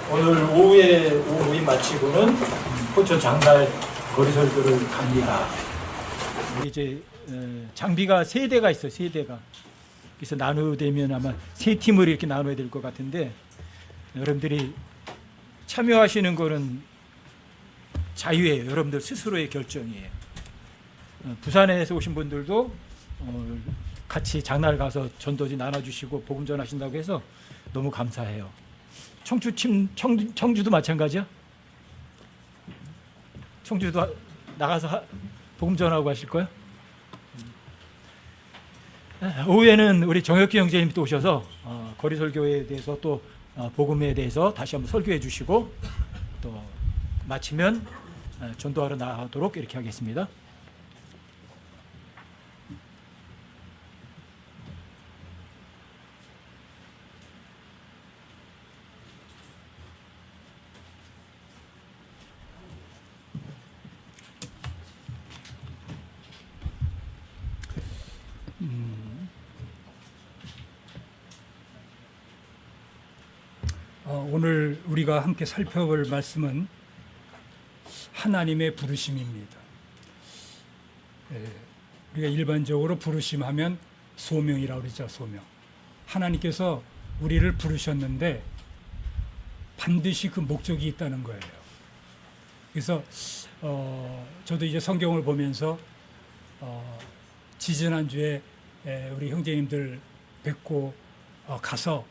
오늘 오후에 오후 모임 마치고는 포천 장날 거리설교를 갑니다. 이제 장비가 세 대가 있어요. 세 대가. 그래서 나누되면 아마 세 팀을 이렇게 나눠야 될 것 같은데, 여러분들이 참여하시는 거는 자유예요. 여러분들 스스로의 결정이에요. 부산에서 오신 분들도 같이 장날 가서 전도지 나눠주시고 복음 전하신다고 해서 너무 감사해요. 청주도 마찬가지야? 청주도 나가서 복음 전하고 하실 거야? 오후에는 우리 정혁기 형제님이 또 오셔서 거리설교에 대해서 또 복음에 대해서 다시 한번 설교해 주시고, 또 마치면 전도하러 나가도록 이렇게 하겠습니다. 오늘 우리가 함께 살펴볼 말씀은 하나님의 부르심입니다. 우리가 일반적으로 부르심하면 소명이라고 그러죠. 소명. 하나님께서 우리를 부르셨는데 반드시 그 목적이 있다는 거예요. 그래서 저도 이제 성경을 보면서 지지난주에 우리 형제님들 뵙고 가서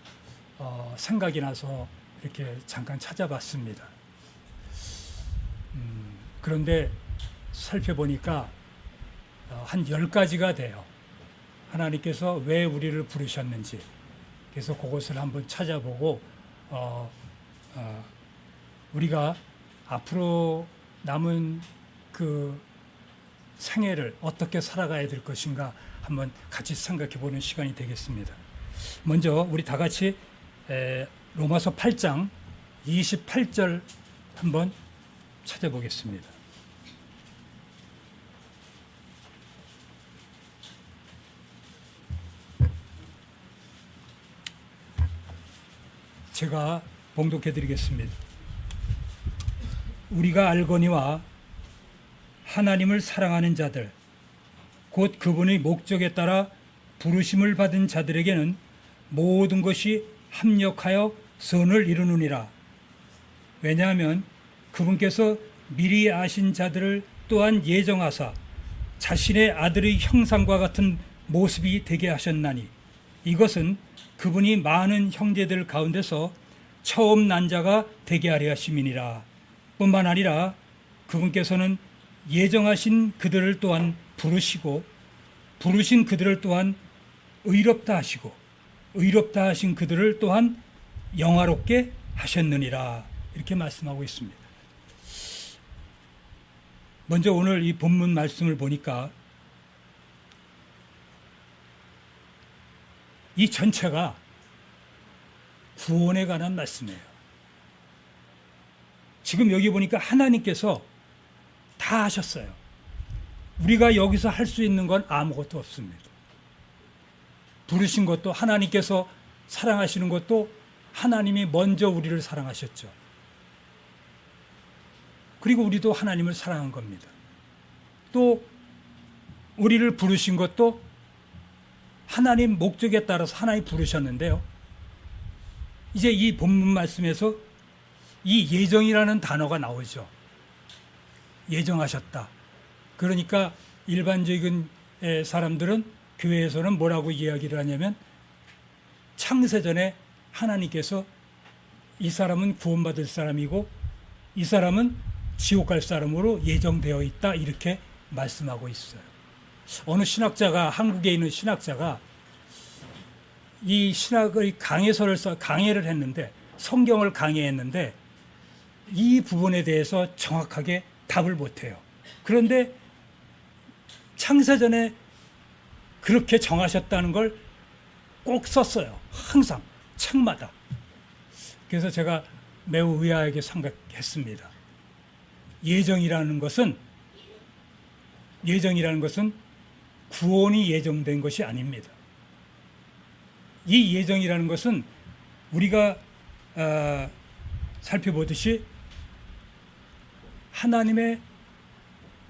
생각이 나서 이렇게 잠깐 찾아봤습니다. 그런데 살펴보니까 한 10가지가 돼요. 하나님께서 왜 우리를 부르셨는지. 그래서 그것을 한번 찾아보고 우리가 앞으로 남은 그 생애를 어떻게 살아가야 될 것인가 한번 같이 생각해 보는 시간이 되겠습니다. 먼저 우리 다 같이 로마서 8장 28절 한번 찾아보겠습니다. 제가 봉독해 드리겠습니다. 우리가 알거니와 하나님을 사랑하는 자들 곧 그분의 목적에 따라 부르심을 받은 자들에게는 모든 것이 합력하여 선을 이루느니라. 왜냐하면 그분께서 미리 아신 자들을 또한 예정하사 자신의 아들의 형상과 같은 모습이 되게 하셨나니 이것은 그분이 많은 형제들 가운데서 처음 난 자가 되게 하려 하심이니라. 뿐만 아니라 그분께서는 예정하신 그들을 또한 부르시고 부르신 그들을 또한 의롭다 하시고 의롭다 하신 그들을 또한 영화롭게 하셨느니라. 이렇게 말씀하고 있습니다. 먼저 오늘 이 본문 말씀을 보니까 이 전체가 구원에 관한 말씀이에요. 지금 여기 보니까 하나님께서 다 하셨어요. 우리가 여기서 할 수 있는 건 아무것도 없습니다. 부르신 것도 하나님께서 사랑하시는 것도 하나님이 먼저 우리를 사랑하셨죠. 그리고 우리도 하나님을 사랑한 겁니다. 또 우리를 부르신 것도 하나님 목적에 따라서 하나님 부르셨는데요. 이제 이 본문 말씀에서 이 예정이라는 단어가 나오죠. 예정하셨다. 그러니까 일반적인 사람들은 교회에서는 뭐라고 이야기를 하냐면 창세전에 하나님께서 이 사람은 구원받을 사람이고 이 사람은 지옥 갈 사람으로 예정되어 있다 이렇게 말씀하고 있어요. 어느 신학자가 한국에 있는 신학자가 이 신학의 강해를 했는데 성경을 강해했는데 이 부분에 대해서 정확하게 답을 못해요. 그런데 창세전에 그렇게 정하셨다는 걸 꼭 썼어요. 항상 책마다. 그래서 제가 매우 의아하게 생각했습니다. 예정이라는 것은 구원이 예정된 것이 아닙니다. 이 예정이라는 것은 우리가 살펴보듯이 하나님의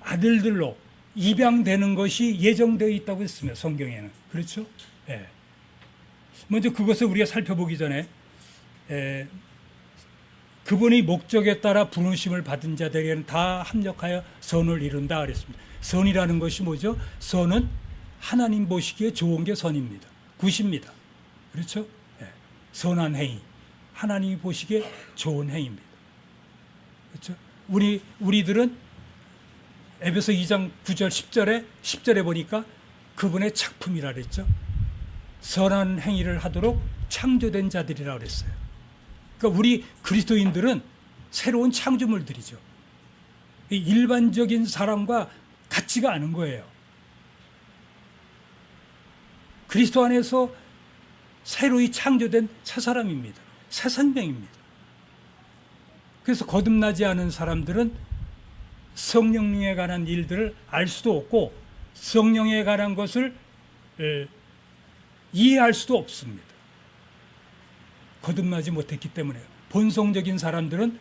아들들로 입양되는 것이 예정되어 있다고 했습니다. 성경에는. 그렇죠? 예. 먼저 그것을 우리가 살펴보기 전에 그분의 목적에 따라 부르심을 받은 자들에게는 다 합력하여 선을 이룬다 그랬습니다. 선이라는 것이 뭐죠? 선은 하나님 보시기에 좋은 게 선입니다. 굿입니다. 그렇죠? 예. 선한 행위. 하나님이 보시기에 좋은 행위입니다. 그렇죠? 우리들은 에베소 2장 9절 10절에 보니까 그분의 작품이라 그랬죠. 선한 행위를 하도록 창조된 자들이라 그랬어요. 그러니까 우리 그리스도인들은 새로운 창조물들이죠. 일반적인 사람과 같지가 않은 거예요. 그리스도 안에서 새로이 창조된 새 사람입니다. 새 생명입니다. 그래서 거듭나지 않은 사람들은 성령에 관한 일들을 알 수도 없고 성령에 관한 것을 이해할 수도 없습니다. 거듭나지 못했기 때문에 본성적인 사람들은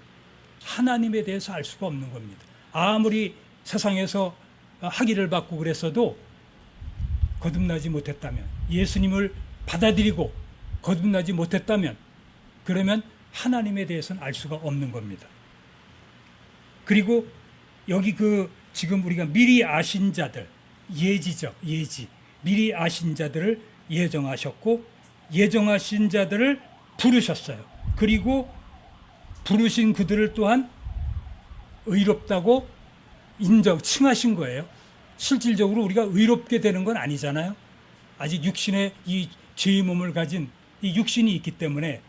하나님에 대해서 알 수가 없는 겁니다. 아무리 세상에서 학위를 받고 그랬어도 거듭나지 못했다면, 예수님을 받아들이고 거듭나지 못했다면, 그러면 하나님에 대해서는 알 수가 없는 겁니다. 그리고 여기 지금 우리가 미리 아신 자들, 예지죠, 예지. 미리 아신 자들을 예정하셨고, 예정하신 자들을 부르셨어요. 그리고 부르신 그들을 또한 의롭다고 칭하신 거예요. 실질적으로 우리가 의롭게 되는 건 아니잖아요. 아직 육신의 이 죄의 몸을 가진 이 육신이 있기 때문에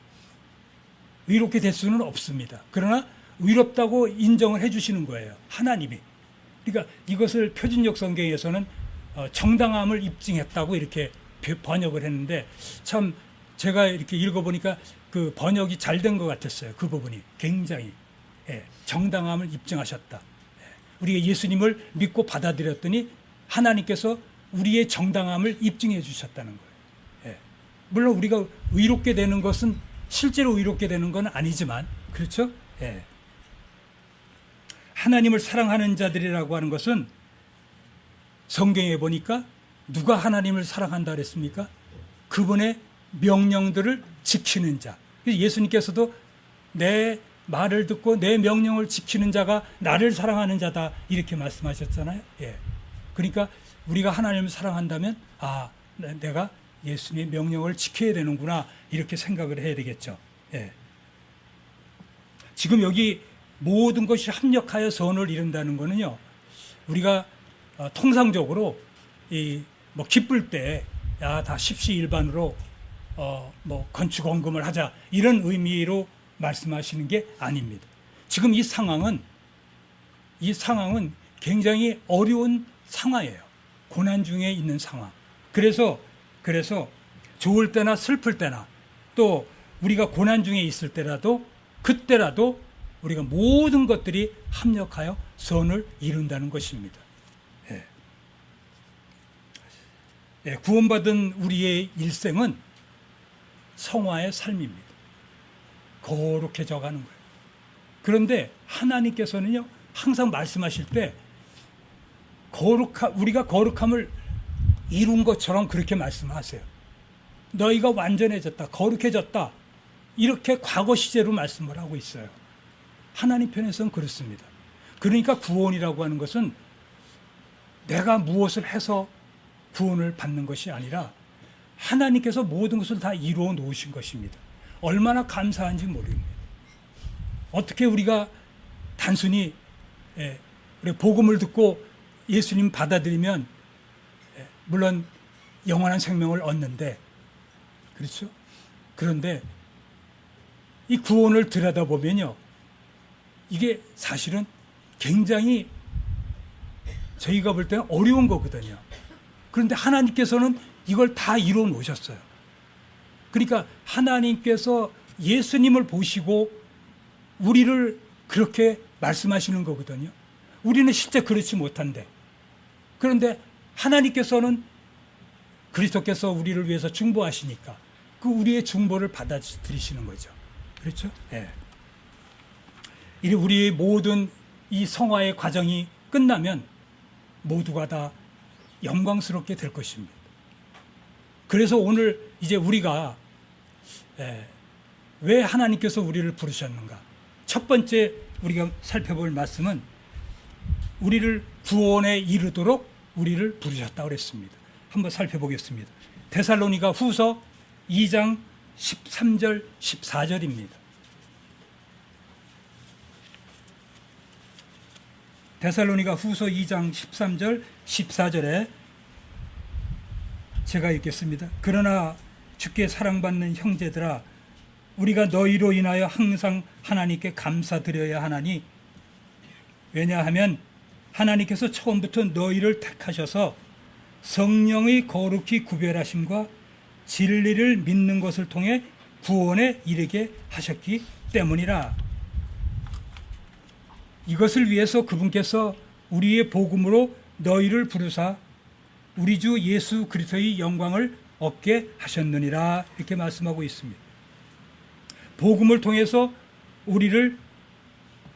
의롭게 될 수는 없습니다. 그러나 의롭다고 인정을 해주시는 거예요. 하나님이. 그러니까 이것을 표준역 성경에서는 정당함을 입증했다고 이렇게 번역을 했는데, 참 제가 이렇게 읽어보니까 그 번역이 잘 된 것 같았어요. 그 부분이 굉장히. 정당함을 입증하셨다. 우리가 예수님을 믿고 받아들였더니 하나님께서 우리의 정당함을 입증해 주셨다는 거예요. 물론 우리가 의롭게 되는 것은 실제로 의롭게 되는 건 아니지만, 그렇죠? 하나님을 사랑하는 자들이라고 하는 것은 성경에 보니까 누가 하나님을 사랑한다 그랬습니까? 그분의 명령들을 지키는 자. 예수님께서도 내 말을 듣고 내 명령을 지키는 자가 나를 사랑하는 자다, 이렇게 말씀하셨잖아요. 그러니까 우리가 하나님을 사랑한다면 내가 예수님의 명령을 지켜야 되는구나, 이렇게 생각을 해야 되겠죠. 지금 여기 모든 것이 합력하여 선을 이룬다는 것은요, 우리가 통상적으로 기쁠 때 다 십시일반으로 건축 원금을 하자, 이런 의미로 말씀하시는 게 아닙니다. 지금 이 상황은 굉장히 어려운 상황이에요. 고난 중에 있는 상황. 그래서 좋을 때나 슬플 때나 또 우리가 고난 중에 있을 때라도, 그때라도 우리가 모든 것들이 합력하여 선을 이룬다는 것입니다. 구원받은 우리의 일생은 성화의 삶입니다. 거룩해져 가는 거예요. 그런데 하나님께서는요, 항상 말씀하실 때 우리가 거룩함을 이룬 것처럼 그렇게 말씀하세요. 너희가 완전해졌다, 거룩해졌다, 이렇게 과거 시제로 말씀을 하고 있어요. 하나님 편에서는 그렇습니다. 그러니까 구원이라고 하는 것은 내가 무엇을 해서 구원을 받는 것이 아니라 하나님께서 모든 것을 다 이루어 놓으신 것입니다. 얼마나 감사한지 모릅니다. 어떻게 우리가 단순히 복음을 듣고 예수님 받아들이면 물론 영원한 생명을 얻는데, 그렇죠? 그런데 이 구원을 들여다보면요, 이게 사실은 굉장히 저희가 볼 때는 어려운 거거든요. 그런데 하나님께서는 이걸 다 이루어 놓으셨어요. 그러니까 하나님께서 예수님을 보시고 우리를 그렇게 말씀하시는 거거든요. 우리는 실제 그렇지 못한데, 그런데 하나님께서는 그리스도께서 우리를 위해서 중보하시니까 그 우리의 중보를 받아들이시는 거죠. 그렇죠? 우리의 모든 이 성화의 과정이 끝나면 모두가 다 영광스럽게 될 것입니다. 그래서 오늘 이제 우리가 왜 하나님께서 우리를 부르셨는가? 첫 번째 우리가 살펴볼 말씀은 우리를 구원에 이르도록 우리를 부르셨다고 그랬습니다. 한번 살펴보겠습니다. 데살로니가 후서 2장 13절 14절입니다. 데살로니가 후서 2장 13절 14절에 제가 읽겠습니다. 그러나 주께 사랑받는 형제들아, 우리가 너희로 인하여 항상 하나님께 감사드려야 하나니, 왜냐하면 하나님께서 처음부터 너희를 택하셔서 성령의 거룩히 구별하심과 진리를 믿는 것을 통해 구원에 이르게 하셨기 때문이라. 이것을 위해서 그분께서 우리의 복음으로 너희를 부르사 우리 주 예수 그리스도의 영광을 얻게 하셨느니라. 이렇게 말씀하고 있습니다. 복음을 통해서 우리를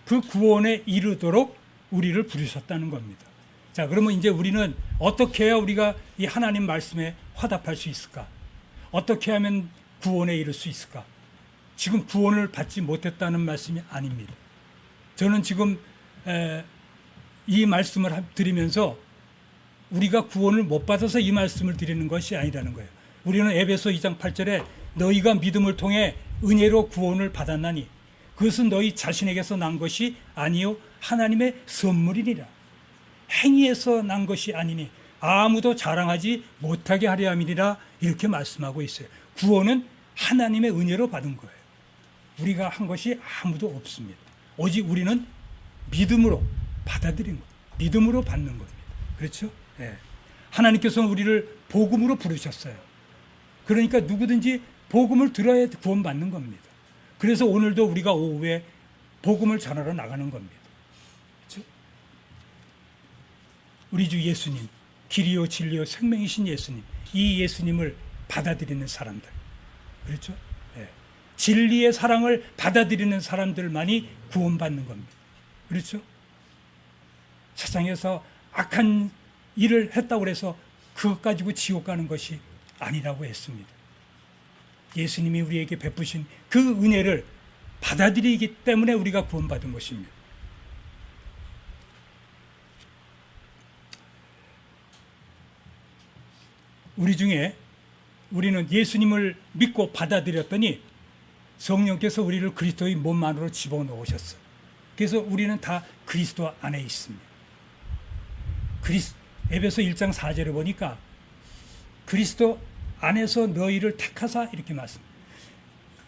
그 구원에 이르도록 우리를 부르셨다는 겁니다. 자, 그러면 이제 우리는 어떻게 해야 우리가 이 하나님 말씀에 화답할 수 있을까? 어떻게 하면 구원에 이를 수 있을까? 지금 구원을 받지 못했다는 말씀이 아닙니다. 저는 지금 이 말씀을 드리면서 우리가 구원을 못 받아서 이 말씀을 드리는 것이 아니라는 거예요. 우리는 에베소 2장 8절에 너희가 믿음을 통해 은혜로 구원을 받았나니 그것은 너희 자신에게서 난 것이 아니요 하나님의 선물이니라. 행위에서 난 것이 아니니 아무도 자랑하지 못하게 하려 함이니라. 이렇게 말씀하고 있어요. 구원은 하나님의 은혜로 받은 거예요. 우리가 한 것이 아무도 없습니다. 오직 우리는 믿음으로 받아들인 거예요. 믿음으로 받는 겁니다. 그렇죠? 네. 하나님께서는 우리를 복음으로 부르셨어요. 그러니까 누구든지 복음을 들어야 구원받는 겁니다. 그래서 오늘도 우리가 오후에 복음을 전하러 나가는 겁니다. 그렇죠? 우리 주 예수님, 길이요 진리요 생명이신 예수님, 이 예수님을 받아들이는 사람들, 그렇죠? 네. 진리의 사랑을 받아들이는 사람들만이 구원받는 겁니다. 그렇죠? 세상에서 악한 일을 했다고 해서 그것 가지고 지옥 가는 것이 아니라고 했습니다. 예수님이 우리에게 베푸신 그 은혜를 받아들이기 때문에 우리가 구원받은 것입니다. 우리 중에 우리는 예수님을 믿고 받아들였더니 성령께서 우리를 그리스도의 몸 안으로 집어넣으셨어요. 그래서 우리는 다 그리스도 안에 있습니다. 에베소 1장 4절에 보니까 그리스도 안에서 너희를 택하사 이렇게 말씀합니다.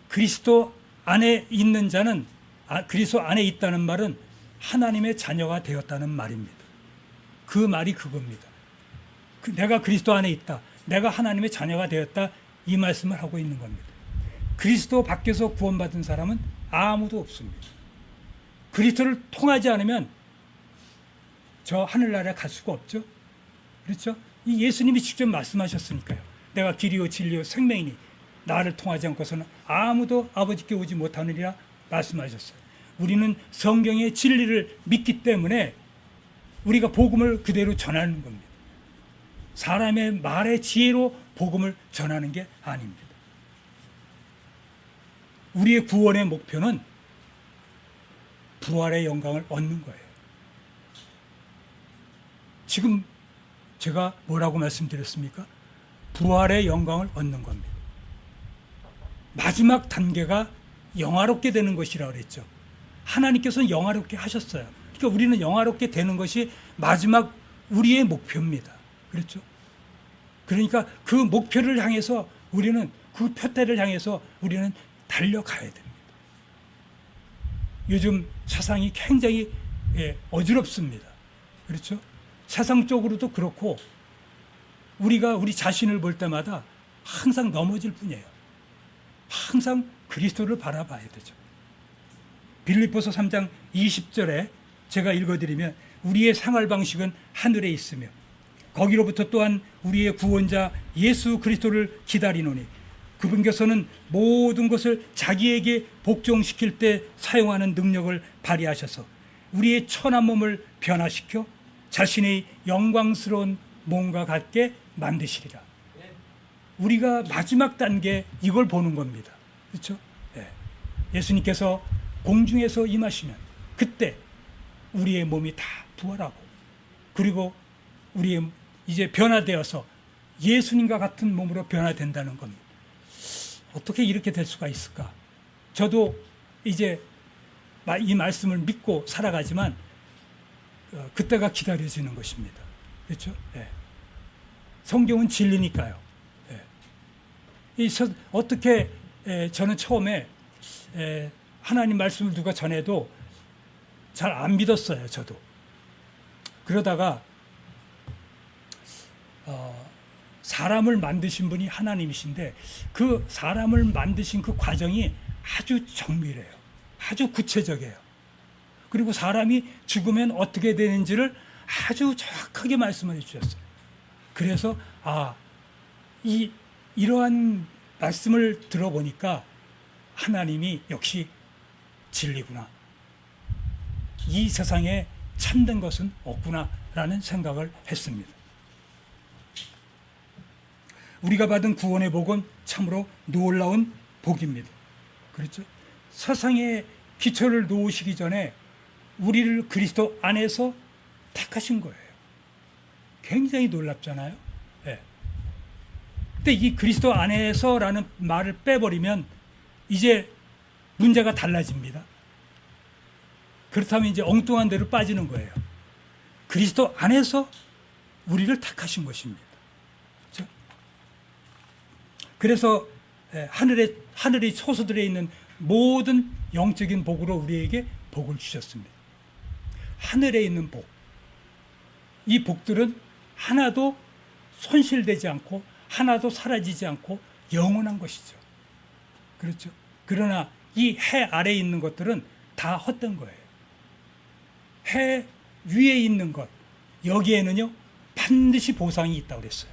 그리스도 안에 있는 자는 그리스도 안에 있다는 말은 하나님의 자녀가 되었다는 말입니다. 그 말이 그겁니다. 내가 그리스도 안에 있다. 내가 하나님의 자녀가 되었다. 이 말씀을 하고 있는 겁니다. 그리스도 밖에서 구원받은 사람은 아무도 없습니다. 그리스도를 통하지 않으면 저 하늘나라에 갈 수가 없죠. 그렇죠? 이 예수님이 직접 말씀하셨으니까요. 내가 길이요 진리요 생명이니 나를 통하지 않고서는 아무도 아버지께 오지 못하느니라 말씀하셨어요. 우리는 성경의 진리를 믿기 때문에 우리가 복음을 그대로 전하는 겁니다. 사람의 말의 지혜로 복음을 전하는 게 아닙니다. 우리의 구원의 목표는 부활의 영광을 얻는 거예요. 지금 제가 뭐라고 말씀드렸습니까? 부활의 영광을 얻는 겁니다. 마지막 단계가 영화롭게 되는 것이라고 그랬죠. 하나님께서는 영화롭게 하셨어요. 그러니까 우리는 영화롭게 되는 것이 마지막 우리의 목표입니다. 그렇죠? 그러니까 그 목표를 향해서 우리는 그 표대를 향해서 우리는 달려가야 됩니다. 요즘 세상이 굉장히 어지럽습니다. 그렇죠? 세상적으로도 그렇고 우리가 우리 자신을 볼 때마다 항상 넘어질 뿐이에요. 항상 그리스도를 바라봐야 되죠. 빌립보서 3장 20절에 제가 읽어드리면 우리의 생활 방식은 하늘에 있으며 거기로부터 또한 우리의 구원자 예수 그리스도를 기다리노니 그분께서는 모든 것을 자기에게 복종시킬 때 사용하는 능력을 발휘하셔서 우리의 천한 몸을 변화시켜 자신의 영광스러운 몸과 같게 만드시리라. 우리가 마지막 단계 이걸 보는 겁니다. 그렇죠? 예. 예수님께서 공중에서 임하시면 그때 우리의 몸이 다 부활하고, 그리고 우리의 이제 변화되어서 예수님과 같은 몸으로 변화된다는 겁니다. 어떻게 이렇게 될 수가 있을까? 저도 이제 이 말씀을 믿고 살아가지만 그때가 기다려지는 것입니다. 그렇죠? 예. 성경은 진리니까요. 예. 어떻게 저는 처음에 하나님 말씀을 누가 전해도 잘 안 믿었어요. 저도. 그러다가 사람을 만드신 분이 하나님이신데 그 사람을 만드신 그 과정이 아주 정밀해요. 아주 구체적이에요. 그리고 사람이 죽으면 어떻게 되는지를 아주 정확하게 말씀해 주셨어요. 그래서 이러한 말씀을 들어보니까 하나님이 역시 진리구나. 이 세상에 참된 것은 없구나라는 생각을 했습니다. 우리가 받은 구원의 복은 참으로 놀라운 복입니다. 그렇죠? 세상에 기초를 놓으시기 전에 우리를 그리스도 안에서 택하신 거예요. 굉장히 놀랍잖아요. 네. 근데 이 그리스도 안에서라는 말을 빼버리면 이제 문제가 달라집니다. 그렇다면 이제 엉뚱한 데로 빠지는 거예요. 그리스도 안에서 우리를 택하신 것입니다. 그렇죠? 그래서 하늘에 소수들에 있는 모든 영적인 복으로 우리에게 복을 주셨습니다. 하늘에 있는 복, 이 복들은 하나도 손실되지 않고 하나도 사라지지 않고 영원한 것이죠. 그렇죠? 그러나 이 해 아래에 있는 것들은 다 헛된 거예요. 해 위에 있는 것, 여기에는요 반드시 보상이 있다고 그랬어요.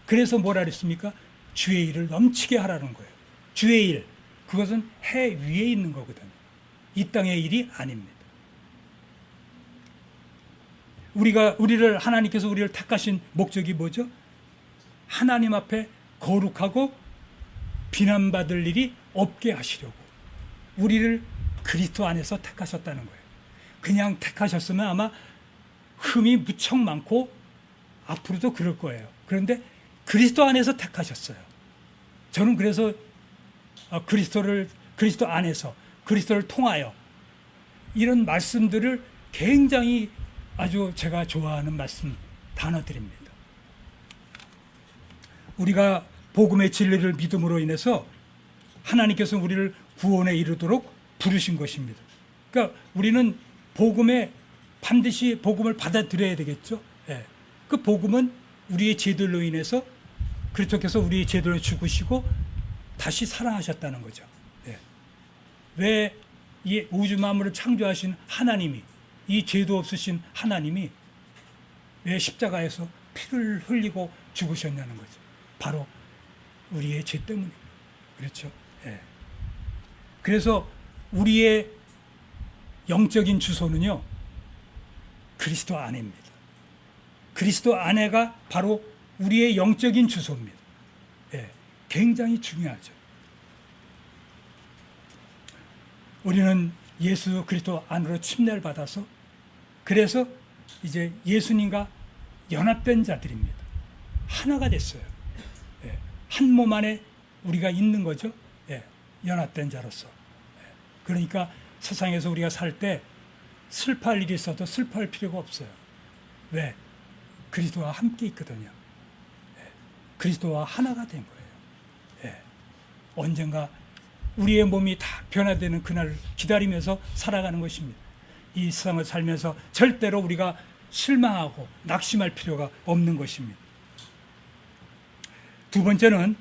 그래서 뭐라 그랬습니까? 주의 일을 넘치게 하라는 거예요. 주의 일, 그것은 해 위에 있는 거거든요. 이 땅의 일이 아닙니다. 하나님께서 우리를 택하신 목적이 뭐죠? 하나님 앞에 거룩하고 비난받을 일이 없게 하시려고 우리를 그리스도 안에서 택하셨다는 거예요. 그냥 택하셨으면 아마 흠이 무척 많고 앞으로도 그럴 거예요. 그런데 그리스도 안에서 택하셨어요. 저는 그래서 그리스도 안에서 그리스도를 통하여 이런 말씀들을 굉장히 아주 제가 좋아하는 말씀 단어들입니다. 우리가 복음의 진리를 믿음으로 인해서 하나님께서 우리를 구원에 이르도록 부르신 것입니다. 그러니까 우리는 반드시 복음을 받아들여야 되겠죠. 예. 그 복음은 우리의 죄들로 인해서 그리스도께서 우리의 죄들을 죽으시고 다시 살아나셨다는 거죠. 예. 왜 이 우주 만물을 창조하신 하나님이, 이 죄도 없으신 하나님이 왜 십자가에서 피를 흘리고 죽으셨냐는 거죠. 바로 우리의 죄 때문입니다. 그렇죠? 예. 그래서 우리의 영적인 주소는요, 그리스도 안에입니다. 그리스도 안에가 바로 우리의 영적인 주소입니다. 예. 굉장히 중요하죠. 우리는 예수 그리스도 안으로 침례를 받아서 그래서 이제 예수님과 연합된 자들입니다. 하나가 됐어요. 예. 한 몸 안에 우리가 있는 거죠. 예. 연합된 자로서. 예. 그러니까 세상에서 우리가 살 때 슬퍼할 일이 있어도 슬퍼할 필요가 없어요. 왜? 그리스도와 함께 있거든요. 예. 그리스도와 하나가 된 거예요. 예. 언젠가 우리의 몸이 다 변화되는 그날을 기다리면서 살아가는 것입니다. 이 세상을 살면서 절대로 우리가 실망하고 낙심할 필요가 없는 것입니다. 두 번째는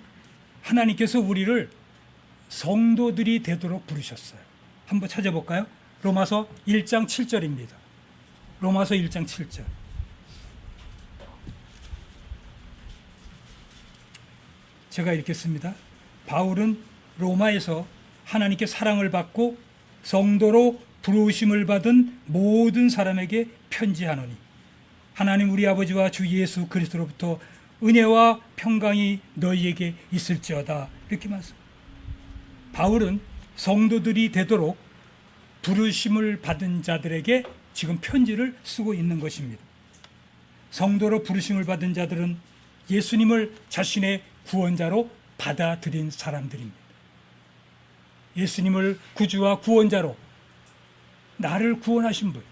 하나님께서 우리를 성도들이 되도록 부르셨어요. 한번 찾아볼까요? 로마서 1장 7절입니다. 로마서 1장 7절. 제가 읽겠습니다. 바울은 로마에서 하나님께 사랑을 받고 성도로 부르심을 받은 모든 사람에게 편지하노니 하나님 우리 아버지와 주 예수 그리스도로부터 은혜와 평강이 너희에게 있을지어다. 이렇게 말씀. 바울은 성도들이 되도록 부르심을 받은 자들에게 지금 편지를 쓰고 있는 것입니다. 성도로 부르심을 받은 자들은 예수님을 자신의 구원자로 받아들인 사람들입니다. 예수님을 구주와 구원자로 나를 구원하신 분,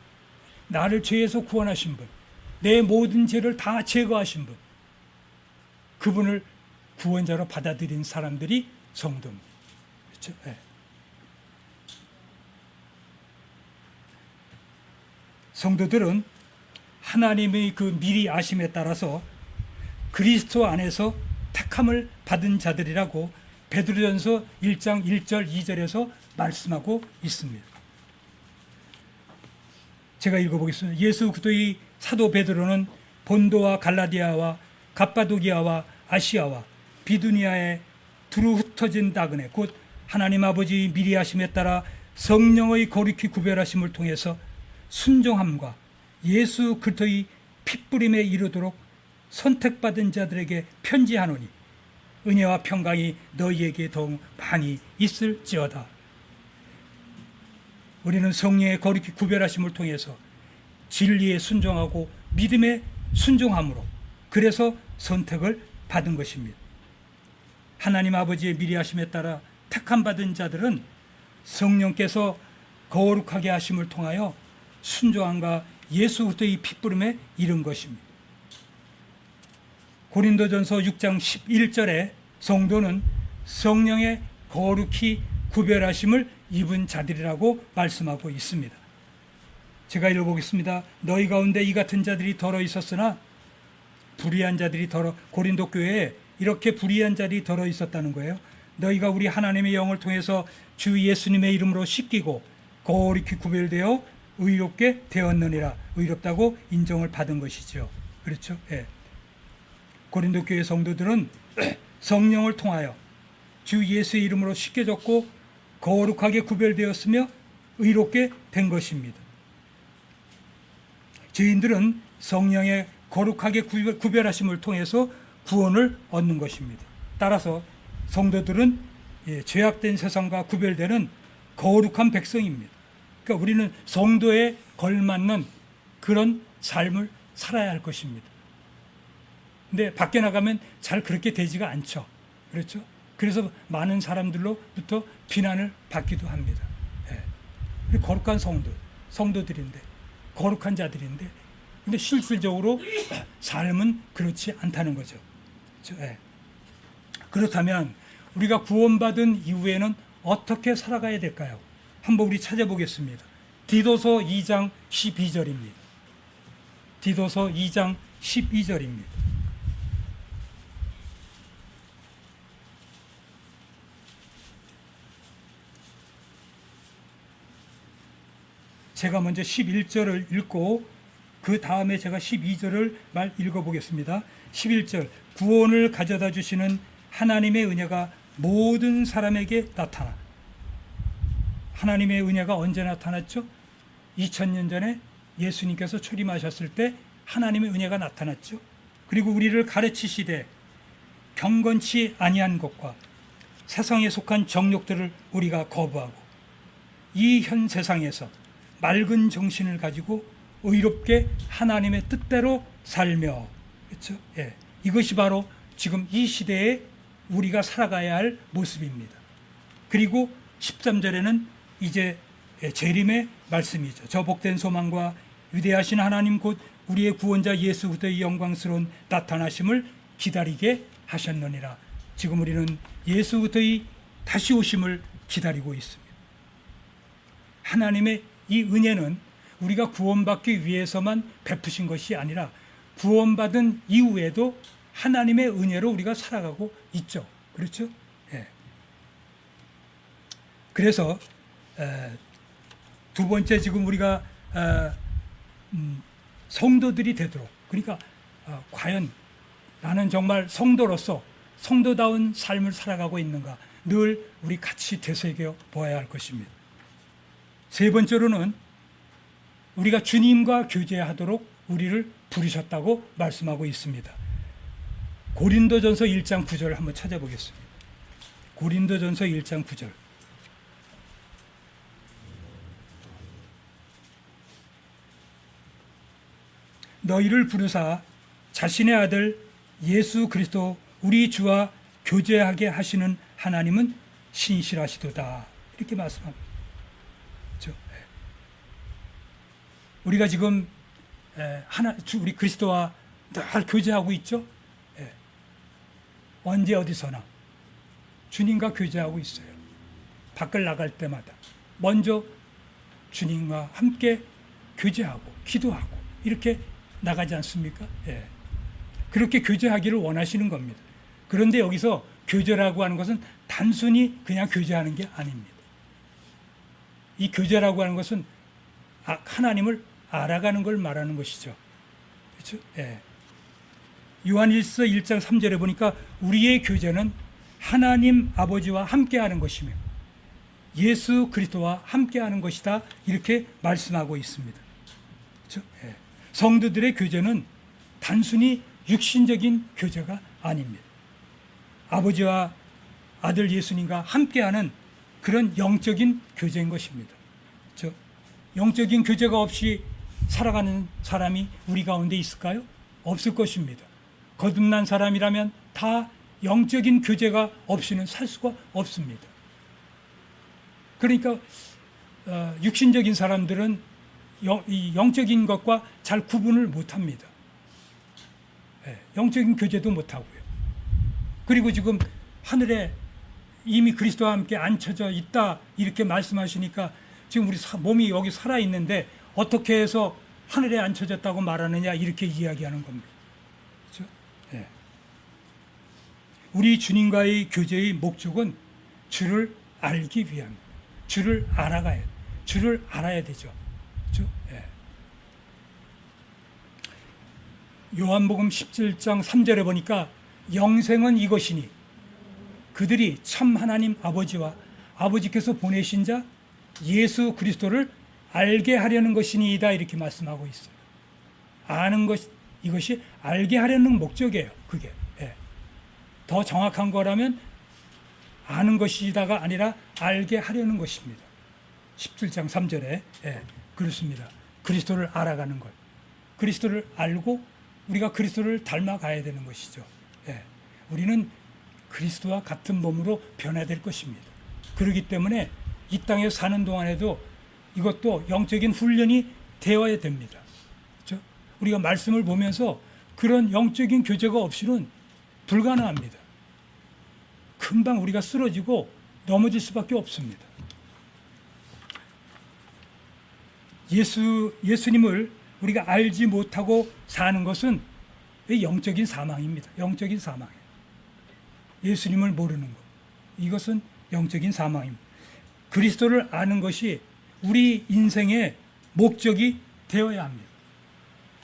나를 죄에서 구원하신 분, 내 모든 죄를 다 제거하신 분, 그분을 구원자로 받아들인 사람들이 성도입니다. 그렇죠? 네. 성도들은 하나님의 그 미리 아심에 따라서 그리스도 안에서 택함을 받은 자들이라고 베드로전서 1장 1절 2절에서 말씀하고 있습니다. 제가 읽어보겠습니다. 예수 그리스도의 사도 베드로는 본도와 갈라디아와 갑바도기아와 아시아와 비두니아에 두루 흩어진 나그네 곧 하나님 아버지 미리 하심에 따라 성령의 거룩히 구별하심을 통해서 순종함과 예수 그리스도의 핏부림에 이르도록 선택받은 자들에게 편지하노니 은혜와 평강이 너희에게 더욱 많이 있을지어다. 우리는 성령의 거룩히 구별하심을 통해서 진리에 순종하고 믿음에 순종함으로 그래서 선택을 받은 것입니다. 하나님 아버지의 미리 하심에 따라 택함 받은 자들은 성령께서 거룩하게 하심을 통하여 순종함과 예수 그리스도의 핏부림에 이른 것입니다. 고린도전서 6장 11절에 성도는 성령의 거룩히 구별하심을 입은 자들이라고 말씀하고 있습니다. 제가 읽어보겠습니다. 너희 가운데 이 같은 자들이 더러 있었으나 불의한 자들이 고린도 교회에 이렇게 불의한 자들이 더러 있었다는 거예요. 너희가 우리 하나님의 영을 통해서 주 예수님의 이름으로 씻기고 거룩히 구별되어 의롭게 되었느니라. 의롭다고 인정을 받은 것이죠. 그렇죠? 예. 고린도 교회 성도들은 성령을 통하여 주 예수의 이름으로 씻겨졌고 거룩하게 구별되었으며 의롭게 된 것입니다. 죄인들은 성령의 거룩하게 구별하심을 통해서 구원을 얻는 것입니다. 따라서 성도들은 죄악된 세상과 구별되는 거룩한 백성입니다. 그러니까 우리는 성도에 걸맞는 그런 삶을 살아야 할 것입니다. 근데 밖에 나가면 잘 그렇게 되지가 않죠. 그렇죠? 그래서 많은 사람들로부터 비난을 받기도 합니다. 예. 거룩한 성도들인데, 거룩한 자들인데, 근데 실질적으로 삶은 그렇지 않다는 거죠. 그렇죠? 예. 그렇다면 우리가 구원받은 이후에는 어떻게 살아가야 될까요? 한번 우리 찾아보겠습니다. 디도서 2장 12절입니다. 디도서 2장 12절입니다. 제가 먼저 11절을 읽고 그 다음에 제가 12절을 읽어보겠습니다. 11절 구원을 가져다 주시는 하나님의 은혜가 모든 사람에게 나타나. 하나님의 은혜가 언제 나타났죠? 2000년 전에 예수님께서 초림하셨을 때 하나님의 은혜가 나타났죠. 그리고 우리를 가르치시되 경건치 아니한 것과 세상에 속한 정욕들을 우리가 거부하고 이 현 세상에서 맑은 정신을 가지고 의롭게 하나님의 뜻대로 살며, 그렇죠? 예. 이것이 바로 지금 이 시대에 우리가 살아가야 할 모습입니다. 그리고 13절에는 이제 재림의 말씀이죠. 저 복된 소망과 위대하신 하나님 곧 우리의 구원자 예수 그리스도의 영광스러운 나타나심을 기다리게 하셨느니라. 지금 우리는 예수 그리스도의 다시 오심을 기다리고 있습니다. 하나님의 이 은혜는 우리가 구원받기 위해서만 베푸신 것이 아니라 구원받은 이후에도 하나님의 은혜로 우리가 살아가고 있죠. 그렇죠? 예. 그래서 두 번째 지금 우리가 성도들이 되도록, 그러니까 과연 나는 정말 성도로서 성도다운 삶을 살아가고 있는가 늘 우리 같이 되새겨 보아야 할 것입니다. 세 번째로는 우리가 주님과 교제하도록 우리를 부르셨다고 말씀하고 있습니다. 고린도전서 1장 9절을 한번 찾아보겠습니다. 고린도전서 1장 9절. 너희를 부르사 자신의 아들 예수 그리스도 우리 주와 교제하게 하시는 하나님은 신실하시도다. 이렇게 말씀합니다. 그렇죠? 우리가 지금 우리 그리스도와 늘 교제하고 있죠. 언제 어디서나 주님과 교제하고 있어요. 밖을 나갈 때마다 먼저 주님과 함께 교제하고 기도하고 이렇게 나가지 않습니까? 그렇게 교제하기를 원하시는 겁니다. 그런데 여기서 교제라고 하는 것은 단순히 그냥 교제하는 게 아닙니다. 이 교제라고 하는 것은 하나님을 알아가는 걸 말하는 것이죠. 그렇죠? 요한일서 1장 3절에 보니까 우리의 교제는 하나님 아버지와 함께하는 것이며 예수 그리스도와 함께하는 것이다. 이렇게 말씀하고 있습니다. 그렇죠? 성도들의 교제는 단순히 육신적인 교제가 아닙니다. 아버지와 아들 예수님과 함께하는 그런 영적인 교제인 것입니다. 그렇죠? 영적인 교제가 없이 살아가는 사람이 우리 가운데 있을까요? 없을 것입니다. 거듭난 사람이라면 다 영적인 교제가 없이는 살 수가 없습니다. 그러니까 육신적인 사람들은 이 영적인 것과 잘 구분을 못합니다. 영적인 교제도 못하고요. 그리고 지금 하늘에 이미 그리스도와 함께 앉혀져 있다 이렇게 말씀하시니까 지금 우리 몸이 여기 살아있는데 어떻게 해서 하늘에 앉혀졌다고 말하느냐 이렇게 이야기하는 겁니다. 그렇죠? 우리 주님과의 교제의 목적은 주를 알기 위함, 주를 알아가야, 주를 알아야 되죠. 그렇죠? 요한복음 17장 3절에 보니까 영생은 이것이니 그들이 참 하나님 아버지와 아버지께서 보내신 자 예수 그리스도를 알게 하려는 것이니이다 이렇게 말씀하고 있어요. 아는 것, 이것이 알게 하려는 목적이에요. 그게 더 정확한 거라면 아는 것이다가 아니라 알게 하려는 것입니다. 17장 3절에 그렇습니다. 그리스도를 알아가는 것, 그리스도를 알고 우리가 그리스도를 닮아가야 되는 것이죠. 우리는 그리스도와 같은 몸으로 변화될 것입니다. 그렇기 때문에 이 땅에 사는 동안에도 이것도 영적인 훈련이 되어야 됩니다. 그렇죠? 우리가 말씀을 보면서 그런 영적인 교제가 없이는 불가능합니다. 금방 우리가 쓰러지고 넘어질 수밖에 없습니다. 예수님을 우리가 알지 못하고 사는 것은 영적인 사망입니다. 영적인 사망이에요. 예수님을 모르는 것. 이것은 영적인 사망입니다. 그리스도를 아는 것이 우리 인생의 목적이 되어야 합니다.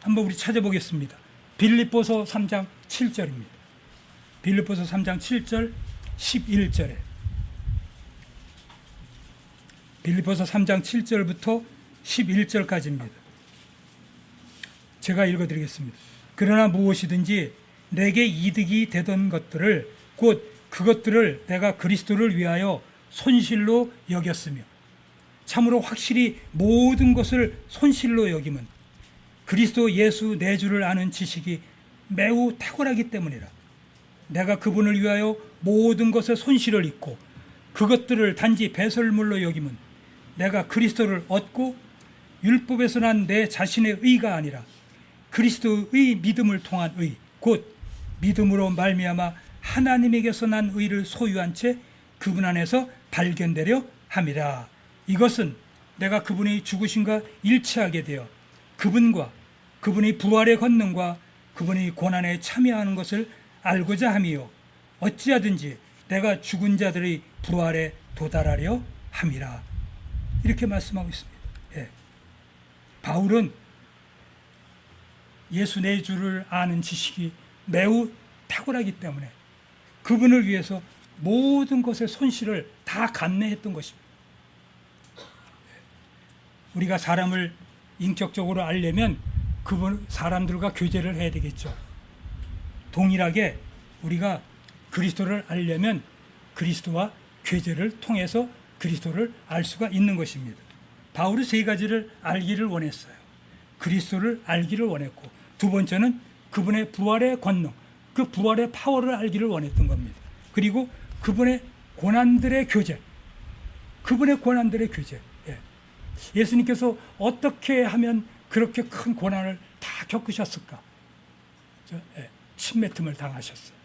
한번 우리 찾아보겠습니다. 빌립보서 3장 7절입니다. 빌립보서 3장 7절 11절에 빌립보서 3장 7절부터 11절까지입니다. 제가 읽어드리겠습니다. 그러나 무엇이든지 내게 이득이 되던 것들을 곧 그것들을 내가 그리스도를 위하여 손실로 여겼으며 참으로 확실히 모든 것을 손실로 여김은 그리스도 예수 내 주를 아는 지식이 매우 탁월하기 때문이라. 내가 그분을 위하여 모든 것에 손실을 입고 그것들을 단지 배설물로 여김은 내가 그리스도를 얻고 율법에서 난 내 자신의 의가 아니라 그리스도의 믿음을 통한 의, 곧 믿음으로 말미암아 하나님에게서 난 의를 소유한 채 그분 안에서 발견되려 함이라. 이것은 내가 그분의 죽으심과 일치하게 되어 그분과 그분의 부활의 권능과 그분의 고난에 참여하는 것을 알고자 함이요 어찌하든지 내가 죽은 자들의 부활에 도달하려 함이라. 이렇게 말씀하고 있습니다. 바울은 예수 내 주를 아는 지식이 매우 탁월하기 때문에 그분을 위해서 모든 것의 손실을 다 감내했던 것입니다. 우리가 사람을 인격적으로 알려면 그분 사람들과 교제를 해야 되겠죠. 동일하게 우리가 그리스도를 알려면 그리스도와 교제를 통해서 그리스도를 알 수가 있는 것입니다. 바울이 세 가지를 알기를 원했어요. 그리스도를 알기를 원했고, 두 번째는 그분의 부활의 권능, 그 부활의 파워를 알기를 원했던 겁니다. 그리고 그분의 고난들의 교제, 그분의 고난들의 교제. 예수님께서 어떻게 하면 그렇게 큰 고난을 다 겪으셨을까? 침뱉음을 당하셨어요.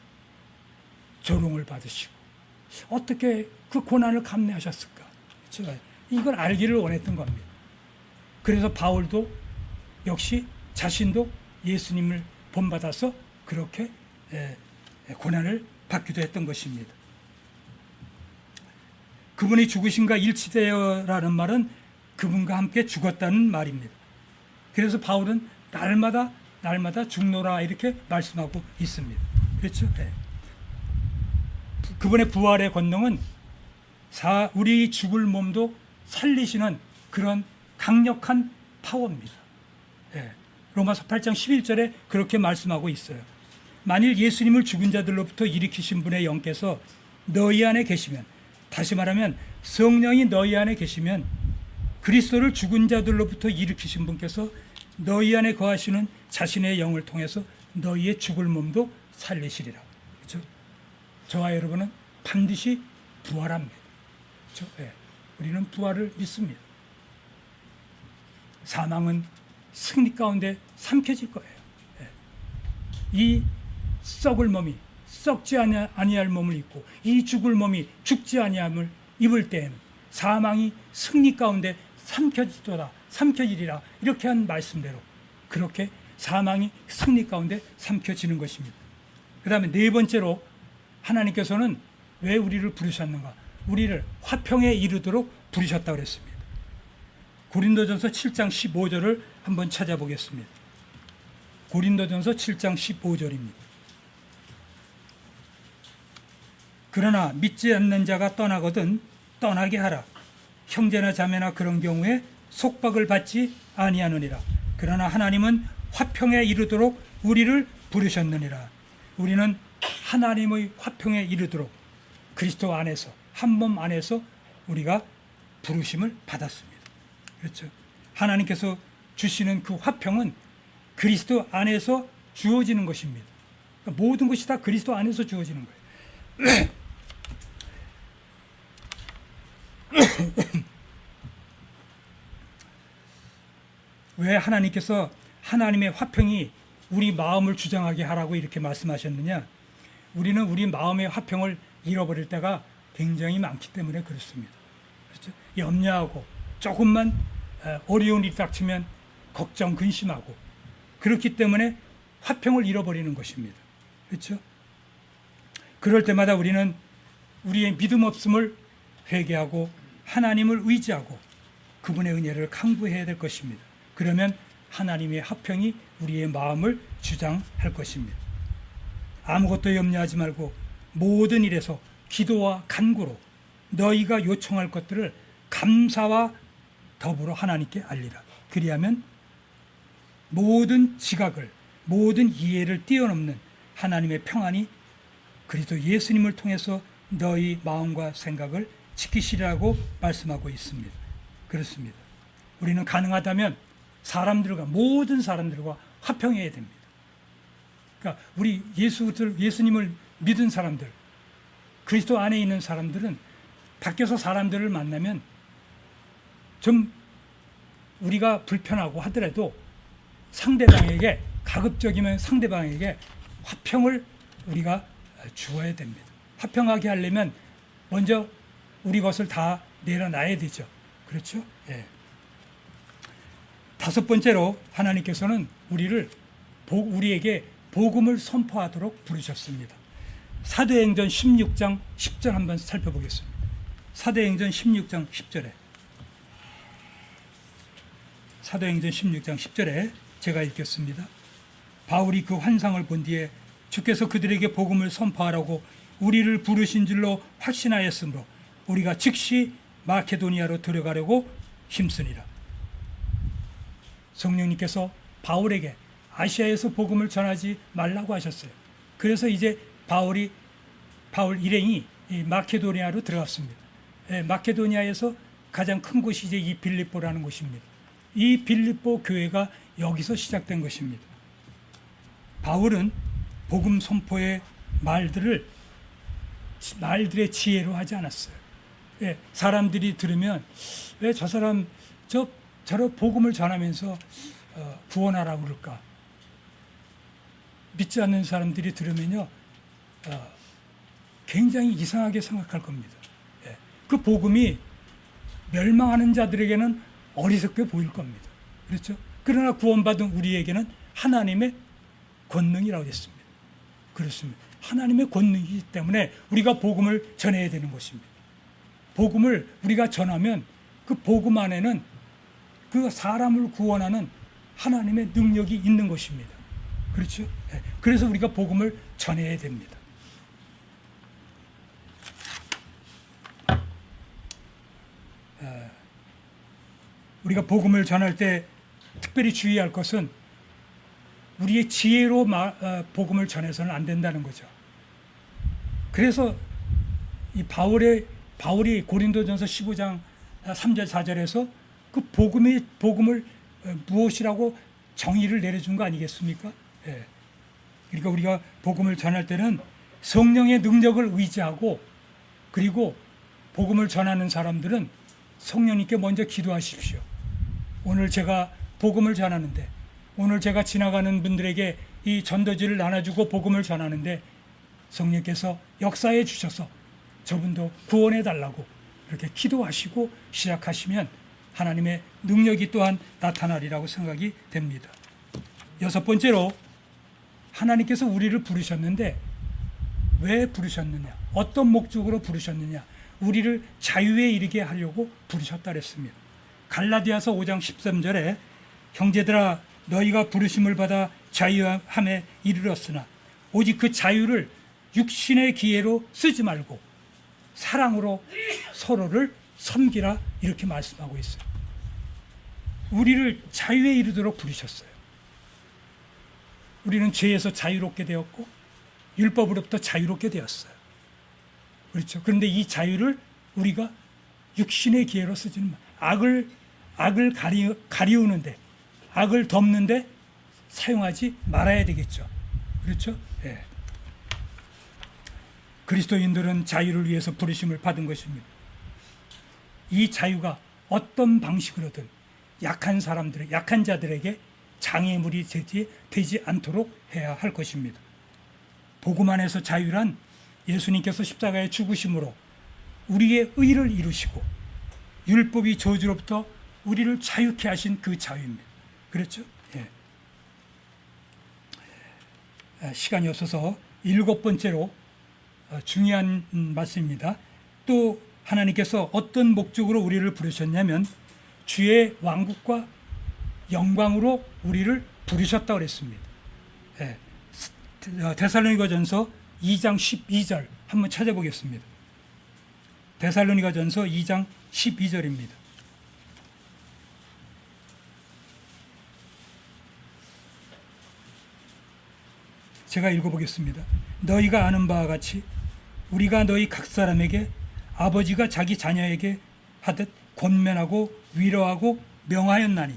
조롱을 받으시고 어떻게 그 고난을 감내하셨을까? 이걸 알기를 원했던 겁니다. 그래서 바울도 역시 자신도 예수님을 본받아서 그렇게 고난을 받기도 했던 것입니다. 그분이 죽으심과 일치되어라는 말은 그분과 함께 죽었다는 말입니다. 그래서 바울은 날마다 죽노라 이렇게 말씀하고 있습니다. 그렇죠? 그분의 부활의 권능은 우리 죽을 몸도 살리시는 그런 강력한 파워입니다. 로마서 8장 11절에 그렇게 말씀하고 있어요. 만일 예수님을 죽은 자들로부터 일으키신 분의 영께서 너희 안에 계시면, 다시 말하면 성령이 너희 안에 계시면 그리스도를 죽은 자들로부터 일으키신 분께서 너희 안에 거하시는 자신의 영을 통해서 너희의 죽을 몸도 살리시리라. 그렇죠? 저와 여러분은 반드시 부활합니다. 그렇죠? 우리는 부활을 믿습니다. 사망은 승리 가운데 삼켜질 거예요. 이 썩을 몸이 썩지 아니할 몸을 입고 이 죽을 몸이 죽지 아니함을 입을 때에는 사망이 승리 가운데 삼켜지리라. 이렇게 한 말씀대로 그렇게 사망이 승리 가운데 삼켜지는 것입니다. 그 다음에 네 번째로 하나님께서는 왜 우리를 부르셨는가? 우리를 화평에 이르도록 부르셨다고 그랬습니다. 고린도전서 7장 15절을 한번 찾아보겠습니다. 고린도전서 7장 15절입니다. 그러나 믿지 않는 자가 떠나거든 떠나게 하라. 형제나 자매나 그런 경우에 속박을 받지 아니하느니라. 그러나 하나님은 화평에 이르도록 우리를 부르셨느니라. 우리는 하나님의 화평에 이르도록 그리스도 안에서 한 몸 안에서 우리가 부르심을 받았습니다. 그렇죠? 하나님께서 주시는 그 화평은 그리스도 안에서 주어지는 것입니다. 그러니까 모든 것이 다 그리스도 안에서 주어지는 거예요. 왜 하나님께서 하나님의 화평이 우리 마음을 주장하게 하라고 이렇게 말씀하셨느냐? 우리는 우리 마음의 화평을 잃어버릴 때가 굉장히 많기 때문에 그렇습니다. 그렇죠? 염려하고 조금만 어려운 일이 닥치면 걱정, 근심하고 그렇기 때문에 화평을 잃어버리는 것입니다. 그렇죠? 그럴 때마다 우리는 우리의 믿음 없음을 회개하고 하나님을 의지하고 그분의 은혜를 강구해야 될 것입니다. 그러면 하나님의 화평이 우리의 마음을 주장할 것입니다. 아무것도 염려하지 말고 모든 일에서 기도와 간구로 너희가 요청할 것들을 감사와 더불어 하나님께 알리라. 그리하면 모든 지각을, 모든 이해를 뛰어넘는 하나님의 평안이 그리스도 예수님을 통해서 너희 마음과 생각을 지키시라고 말씀하고 있습니다. 그렇습니다. 우리는 가능하다면 모든 사람들과 화평해야 됩니다. 그러니까 우리 예수님을 믿은 사람들, 그리스도 안에 있는 사람들은 밖에서 사람들을 만나면 좀 우리가 불편하고 하더라도 상대방에게, 가급적이면 상대방에게 화평을 우리가 주어야 됩니다. 화평하게 하려면 먼저 우리 것을 다 내려놔야 되죠. 그렇죠? 예. 다섯 번째로 하나님께서는 우리에게 복음을 선포하도록 부르셨습니다. 사도행전 16장 10절 한번 살펴보겠습니다. 사도행전 16장 10절에 사도행전 16장 10절에 제가 읽겠습니다. 바울이 그 환상을 본 뒤에 주께서 그들에게 복음을 선포하라고 우리를 부르신 줄로 확신하였으므로 우리가 즉시 마케도니아로 들어가려고 힘쓰니라. 성령님께서 바울에게 아시아에서 복음을 전하지 말라고 하셨어요. 그래서 이제 바울 일행이 이 마케도니아로 들어갔습니다. 마케도니아에서 가장 큰 곳이 이제 이 빌립보라는 곳입니다. 이 빌립보 교회가 여기서 시작된 것입니다. 바울은 복음 선포의 말들의 지혜로 하지 않았어요. 사람들이 들으면 왜 저 사람 저러 복음을 전하면서 구원하라고 그럴까? 믿지 않는 사람들이 들으면요, 굉장히 이상하게 생각할 겁니다. 그 복음이 멸망하는 자들에게는 어리석게 보일 겁니다. 그렇죠? 그러나 구원받은 우리에게는 하나님의 권능이라고 했습니다. 그렇습니다. 하나님의 권능이기 때문에 우리가 복음을 전해야 되는 것입니다. 복음을 우리가 전하면 그 복음 안에는 그 사람을 구원하는 하나님의 능력이 있는 것입니다. 그렇죠? 그래서 우리가 복음을 전해야 됩니다. 우리가 복음을 전할 때 특별히 주의할 것은 우리의 지혜로 복음을 전해서는 안 된다는 거죠. 그래서 이 바울이 고린도전서 15장 3절 4절에서 그 복음을 무엇이라고 정의를 내려준 거 아니겠습니까? 그러니까 우리가 복음을 전할 때는 성령의 능력을 의지하고, 그리고 복음을 전하는 사람들은 성령님께 먼저 기도하십시오. 오늘 제가 복음을 전하는데, 오늘 제가 지나가는 분들에게 이 전도지를 나눠주고 복음을 전하는데 성령께서 역사해 주셔서 저분도 구원해 달라고 이렇게 기도하시고 시작하시면 하나님의 능력이 또한 나타나리라고 생각이 됩니다. 여섯 번째로, 하나님께서 우리를 부르셨는데 왜 부르셨느냐, 어떤 목적으로 부르셨느냐, 우리를 자유에 이르게 하려고 부르셨다 그랬습니다. 갈라디아서 5장 13절에 형제들아 너희가 부르심을 받아 자유함에 이르렀으나 오직 그 자유를 육신의 기회로 쓰지 말고 사랑으로 서로를 섬기라, 이렇게 말씀하고 있어요. 우리를 자유에 이르도록 부르셨어요. 우리는 죄에서 자유롭게 되었고 율법으로부터 자유롭게 되었어요. 그렇죠? 그런데 이 자유를 우리가 육신의 기회로 쓰지는 악을 가리우는데, 악을 덮는데 사용하지 말아야 되겠죠. 그렇죠? 예. 그리스도인들은 자유를 위해서 부르심을 받은 것입니다. 이 자유가 어떤 방식으로든 약한 자들에게 장애물이 되지 않도록 해야 할 것입니다. 복음 안에서 자유란 예수님께서 십자가에 죽으심으로 우리의 의를 이루시고 율법이 저주로부터 우리를 자유케 하신 그 자유입니다. 그렇죠? 예. 시간이 없어서 일곱 번째로 중요한 말씀입니다. 또 하나님께서 어떤 목적으로 우리를 부르셨냐면 주의 왕국과 영광으로 우리를 부르셨다고 그랬습니다. 예. 데살로니가전서 2장 12절 한번 찾아보겠습니다. 데살로니가전서 2장 12절입니다. 제가 읽어보겠습니다. 너희가 아는 바와 같이 우리가 너희 각 사람에게 아버지가 자기 자녀에게 하듯 권면하고 위로하고 명하였나니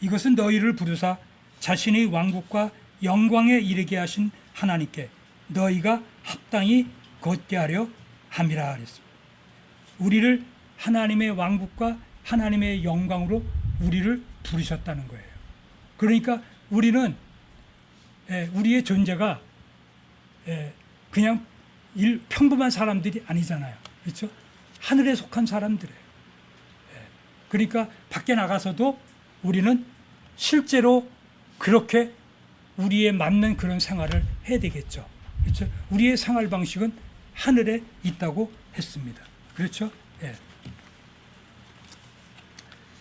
이것은 너희를 부르사 자신의 왕국과 영광에 이르게 하신 하나님께 너희가 합당히 걷게 하려 함이라 그랬습니다. 우리를 하나님의 왕국과 하나님의 영광으로 우리를 부르셨다는 거예요. 그러니까 우리는 우리의 존재가 그냥 평범한 사람들이 아니잖아요. 그렇죠? 하늘에 속한 사람들이에요. 그러니까 밖에 나가서도 우리는 실제로 그렇게 우리에 맞는 그런 생활을 해야 되겠죠. 그렇죠? 우리의 생활 방식은 하늘에 있다고 했습니다. 그렇죠? 예.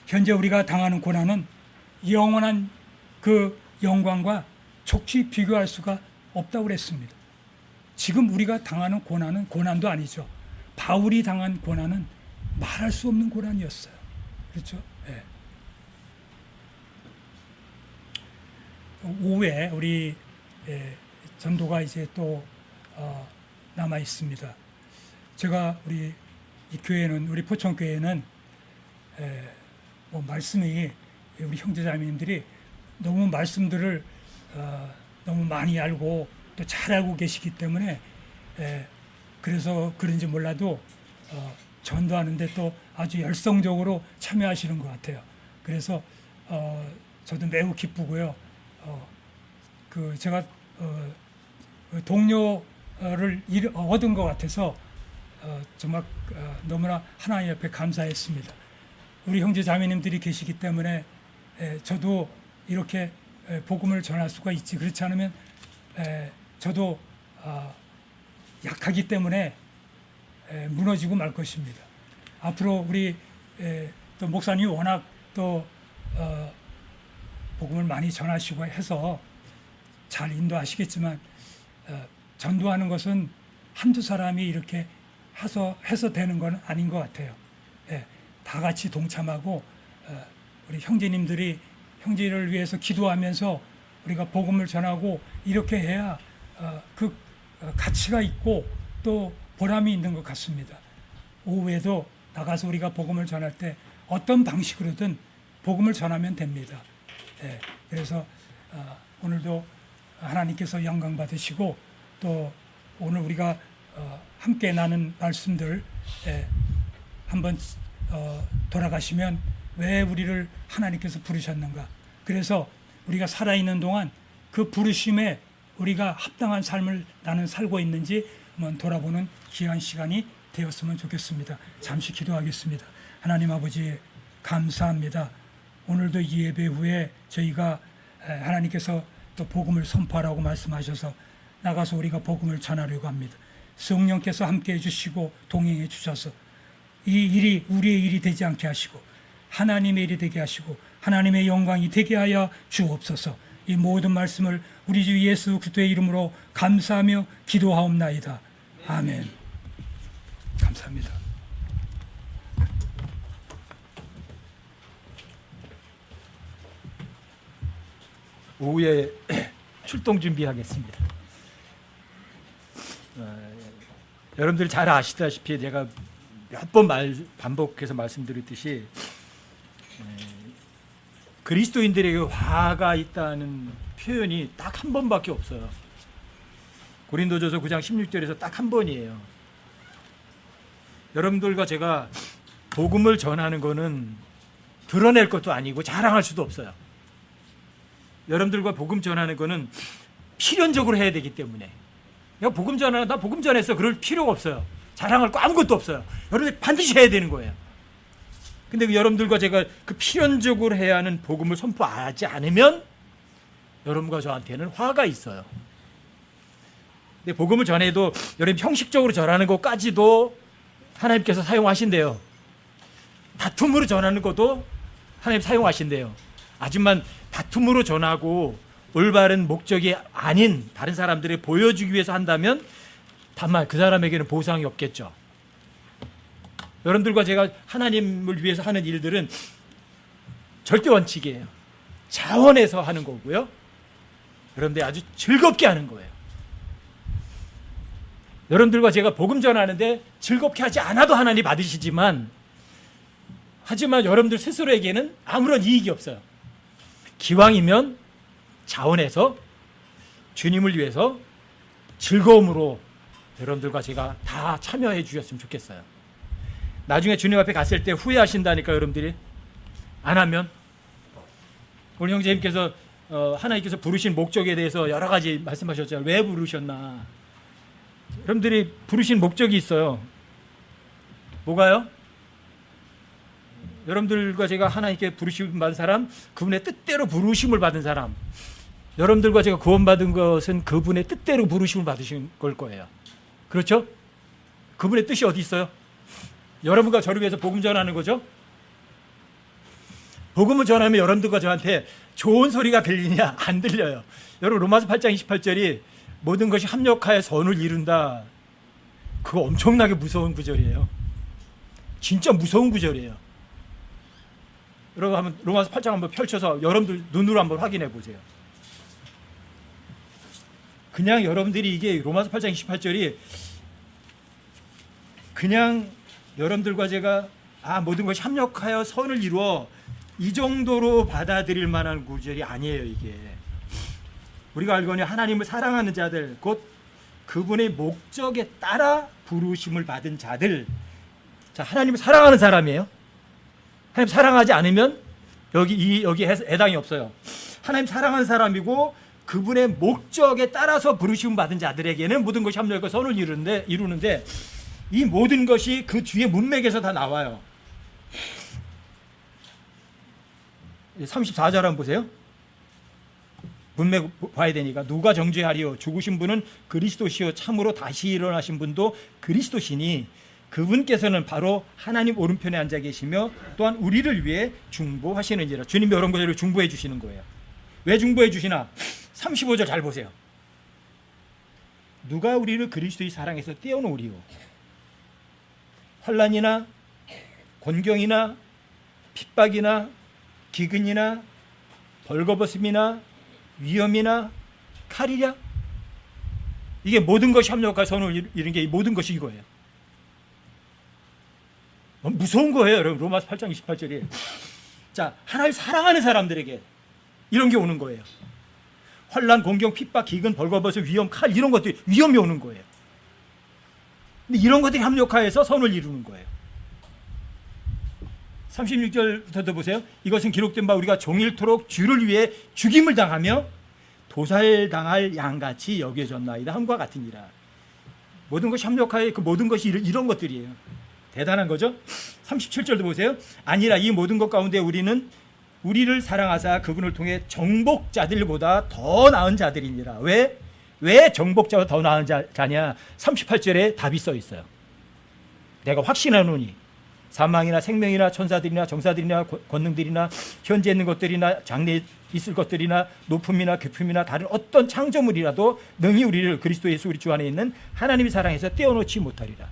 현재 우리가 당하는 고난은 영원한 그 영광과 족치 비교할 수가 없다고 그랬습니다. 지금 우리가 당하는 고난은 고난도 아니죠. 바울이 당한 고난은 말할 수 없는 고난이었어요. 그렇죠? 예. 오후에 우리 전도가 이제 또 남아 있습니다. 제가 우리 이 교회는, 우리 포천교회는 뭐 말씀이, 우리 형제자매님들이 너무 말씀들을 너무 많이 알고 또 잘 알고 계시기 때문에 그래서 그런지 몰라도 전도하는데 또 아주 열성적으로 참여하시는 것 같아요. 그래서 저도 매우 기쁘고요. 그 제가 동료를 얻은 것 같아서 정말 너무나 하나님 앞에 감사했습니다. 우리 형제 자매님들이 계시기 때문에 저도 이렇게 복음을 전할 수가 있지. 그렇지 않으면 저도 약하기 때문에 무너지고 말 것입니다. 앞으로 우리 또 목사님이 워낙 또 복음을 많이 전하시고 해서 잘 인도하시겠지만 전도하는 것은 한두 사람이 이렇게 해서 되는 건 아닌 것 같아요. 다 같이 동참하고 우리 형제님들이 형제를 위해서 기도하면서 우리가 복음을 전하고 이렇게 해야 그 가치가 있고 또 보람이 있는 것 같습니다. 오후에도 나가서 우리가 복음을 전할 때 어떤 방식으로든 복음을 전하면 됩니다. 그래서 오늘도 하나님께서 영광 받으시고 또 오늘 우리가 함께 나눈 말씀들 한번 돌아가시면 왜 우리를 하나님께서 부르셨는가? 그래서 우리가 살아있는 동안 그 부르심에 우리가 합당한 삶을 나는 살고 있는지 한번 돌아보는 귀한 시간이 되었으면 좋겠습니다. 잠시 기도하겠습니다. 하나님 아버지 감사합니다. 오늘도 이 예배 후에 저희가 하나님께서 또 복음을 선포하라고 말씀하셔서 나가서 우리가 복음을 전하려고 합니다. 성령께서 함께해 주시고 동행해 주셔서 이 일이 우리의 일이 되지 않게 하시고 하나님의 일이 되게 하시고 하나님의 영광이 되게 하여 주옵소서. 이 모든 말씀을 우리 주 예수 그리스도의 이름으로 감사하며 기도하옵나이다. 아멘. 감사합니다. 오후에 출동 준비하겠습니다. 여러분들 잘 아시다시피 제가 몇 번 반복해서 말씀드렸듯이 그리스도인들에게 화가 있다는 표현이 딱 한 번밖에 없어요. 고린도전서 9장 16절에서 딱 한 번이에요. 여러분들과 제가 복음을 전하는 것은 드러낼 것도 아니고 자랑할 수도 없어요. 여러분들과 복음 전하는 것은 필연적으로 해야 되기 때문에 내가 복음 전하나 나 복음 전했어 그럴 필요가 없어요. 자랑할 거 아무것도 없어요. 여러분들 반드시 해야 되는 거예요. 근데 여러분들과 제가 그 필연적으로 해야 하는 복음을 선포하지 않으면 여러분과 저한테는 화가 있어요. 근데 복음을 전해도 여러분 형식적으로 전하는 것까지도 하나님께서 사용하신대요. 다툼으로 전하는 것도 하나님 사용하신대요. 하지만 다툼으로 전하고 올바른 목적이 아닌 다른 사람들에 보여주기 위해서 한다면 다만 그 사람에게는 보상이 없겠죠. 여러분들과 제가 하나님을 위해서 하는 일들은 절대 원칙이에요. 자원해서 하는 거고요. 여러분들 아주 즐겁게 하는 거예요. 여러분들과 제가 복음 전하는데 즐겁게 하지 않아도 하나님 받으시지만 하지만 여러분들 스스로에게는 아무런 이익이 없어요. 기왕이면 자원해서 주님을 위해서 즐거움으로 여러분들과 제가 다 참여해 주셨으면 좋겠어요. 나중에 주님 앞에 갔을 때 후회하신다니까 여러분들이 안 하면. 우리 형제님께서 하나님께서 부르신 목적에 대해서 여러 가지 말씀하셨잖아요. 왜 부르셨나. 여러분들이 부르신 목적이 있어요. 뭐가요? 여러분들과 제가 하나님께 부르심 받은 사람, 그분의 뜻대로 부르심을 받은 사람, 여러분들과 제가 구원받은 것은 그분의 뜻대로 부르심을 받으신 걸 거예요. 그렇죠? 그분의 뜻이 어디 있어요? 여러분과 저를 위해서 복음 전하는 거죠? 복음을 전하면 여러분들과 저한테 좋은 소리가 들리냐? 안 들려요. 여러분 로마서 8장 28절이 모든 것이 합력하여 선을 이룬다. 그거 엄청나게 무서운 구절이에요. 진짜 무서운 구절이에요. 여러분 한번 로마서 8장 한번 펼쳐서 여러분들 눈으로 한번 확인해 보세요. 그냥 여러분들이 이게 로마서 8장 28절이 그냥 여러분들과 제가 모든 것이 합력하여 선을 이루어 이 정도로 받아들일 만한 구절이 아니에요. 이게 우리가 알거니 하나님을 사랑하는 자들, 곧 그분의 목적에 따라 부르심을 받은 자들. 자, 하나님을 사랑하는 사람이에요. 하나님 사랑하지 않으면 여기 해당이 없어요. 하나님 사랑하는 사람이고 그분의 목적에 따라서 부르심 받은 자들에게는 모든 것이 합력하고 선을 이루는데 이 모든 것이 그 뒤에 문맥에서 다 나와요. 34절 한번 보세요. 문맥 봐야 되니까. 누가 정죄하리요? 죽으신 분은 그리스도시요 참으로 다시 일어나신 분도 그리스도시니 그분께서는 바로 하나님 오른편에 앉아 계시며 또한 우리를 위해 중보하시는지라. 주님이 이런 것들을 중보해 주시는 거예요. 왜 중보해 주시나? 35절 잘 보세요. 누가 우리를 그리스도의 사랑에서 떼어놓으리요? 환난이나 곤경이나 핍박이나 기근이나 벌거벗음이나 위험이나 칼이랴? 이게 모든 것이 합력과 선을 이룬 게 모든 것이 이거예요. 무서운 거예요, 여러분. 로마서 8장 28절이. 자, 하나님 사랑하는 사람들에게 이런 게 오는 거예요. 환난, 공경, 핍박, 기근, 벌거벗음, 위험, 칼 이런 것들이 위험이 오는 거예요. 근데 이런 것들이 합력하여서 선을 이루는 거예요. 36절부터 보세요. 이것은 기록된 바 우리가 종일토록 주를 위해 죽임을 당하며 도살당할 양같이 여겨졌나이다 함과 같으니라. 모든 것이 합력하여 그 모든 것이 이런 것들이에요. 대단한 거죠. 37절도 보세요. 아니라 이 모든 것 가운데 우리는 우리를 사랑하사 그분을 통해 정복자들보다 더 나은 자들이니라. 왜 정복자보다 더 나은 자냐? 38절에 답이 써 있어요. 내가 확신하노니 사망이나 생명이나 천사들이나 정사들이나 권능들이나 현재 있는 것들이나 장래 있을 것들이나 높음이나 깊음이나 다른 어떤 창조물이라도 능히 우리를 그리스도 예수 우리 주 안에 있는 하나님의 사랑에서 떼어놓지 못하리라.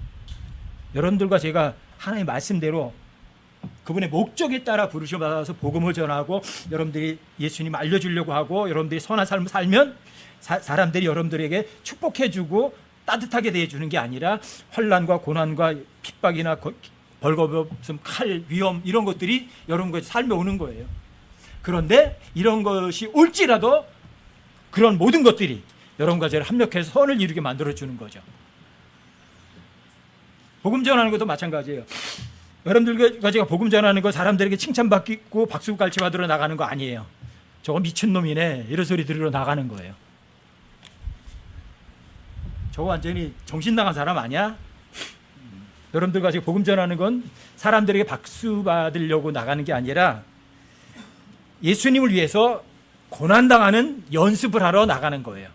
여러분들과 제가 하나님의 말씀대로 그분의 목적에 따라 부르심을 받아서 복음을 전하고 여러분들이 예수님 알려주려고 하고 여러분들이 선한 삶을 살면 사람들이 여러분들에게 축복해주고 따뜻하게 대해주는 게 아니라 환난과 고난과 핍박이나 벌거벗음, 칼, 위험 이런 것들이 여러분과 삶에 오는 거예요. 그런데 이런 것이 올지라도 그런 모든 것들이 여러분과 저를 합력해서 선을 이루게 만들어주는 거죠. 복음 전하는 것도 마찬가지예요. 여러분들과 제가 복음 전하는 거 사람들에게 칭찬받고 박수갈채 받으러 나가는 거 아니에요. 저거 미친놈이네 이런 소리 들으러 나가는 거예요. 저거 완전히 정신 나간 사람 아니야? 여러분들과 지금 복음 전하는 건 사람들에게 박수 받으려고 나가는 게 아니라 예수님을 위해서 고난당하는 연습을 하러 나가는 거예요.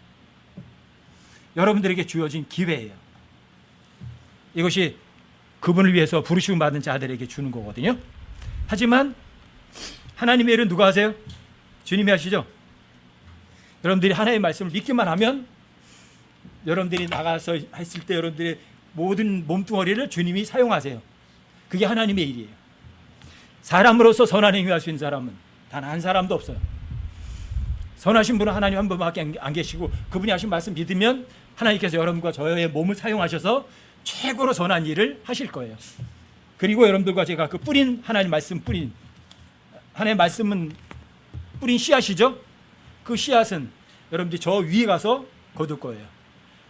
여러분들에게 주어진 기회예요. 이것이 그분을 위해서 부르심을 받은 자들에게 주는 거거든요. 하지만 하나님의 일은 누가 하세요? 주님이 하시죠. 여러분들이 하나님의 말씀을 믿기만 하면 여러분들이 나가서 했을 때 여러분들의 모든 몸뚱어리를 주님이 사용하세요. 그게 하나님의 일이에요. 사람으로서 선한 행위 할 수 있는 사람은 단 한 사람도 없어요. 선하신 분은 하나님 한 분밖에 안 계시고 그분이 하신 말씀 믿으면 하나님께서 여러분과 저의 몸을 사용하셔서 최고로 선한 일을 하실 거예요. 그리고 여러분들과 제가 그 뿌린 하나님 말씀 뿌린 하나님의 말씀은 뿌린 씨앗이죠. 그 씨앗은 여러분들이 저 위에 가서 거둘 거예요.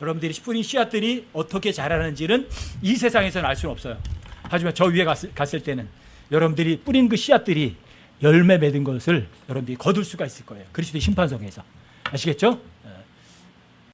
여러분들이 뿌린 씨앗들이 어떻게 자라는지는 이 세상에서는 알 수는 없어요. 하지만 저 위에 갔을 때는 여러분들이 뿌린 그 씨앗들이 열매 맺은 것을 여러분들이 거둘 수가 있을 거예요. 그리스도의 심판석에서. 아시겠죠?